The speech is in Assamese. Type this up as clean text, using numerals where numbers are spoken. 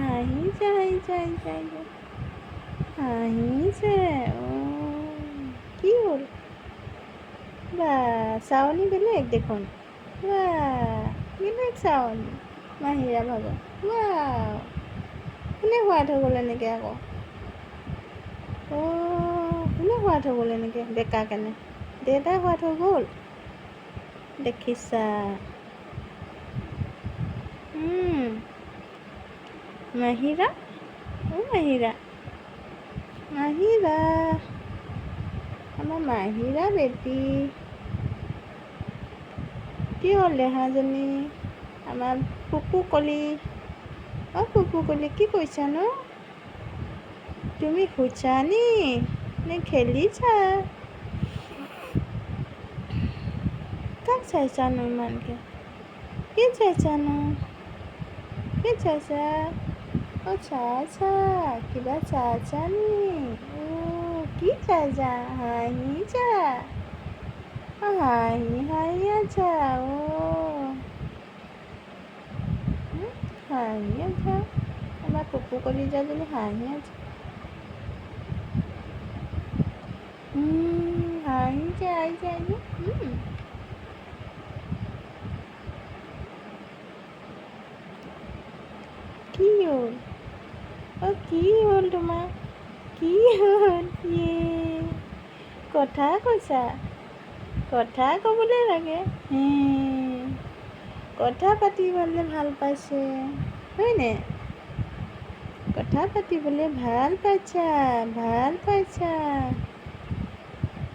হাঁহিছে হাঁহিছে হাঁহিছে হাঁহিছে হাঁহিছে কি হ'ল বা চাউনি বেলেগ দেখোন বা বেলেগ চাউনি মাহিৰা ভাগৰ বা কোনে শুৱাই থৈ গ'ল এনেকৈ আকৌ কোনে শুৱাই থৈ গ'ল এনেকৈ বেকা কেনে দেউতাই শুৱাই থৈ গ'ল দেখিছা মাহিৰা মাহিৰা মাহিৰা আমাৰ মাহিৰা বেটি কি হ'ল দেহাজনী আমাৰ পুপু কলি পুপু কলি কি কৰিছানো তুমি শুইছা নে খেলিছা কাক চাইছানো ইমানকৈ কি চাইছানো কি চাইছা চাইছা কিবা চাইছা নি কি চাইছা হাঁহিছা হাঁহি হাঁহি আছা হাঁহি আছা আমাৰ পুপু কলিজাজনী হাঁহি আছে হাঁহিছে হাঁহিছে হাঁহিছে কি হ'ল কি হ'ল তোমাৰ কি হ'ল কথা কৈছা কথা ক'বলৈ লাগে কথা পাতিবলৈ ভাল পাইছে হয়নে কথা পাতিবলৈ ভাল পাইছা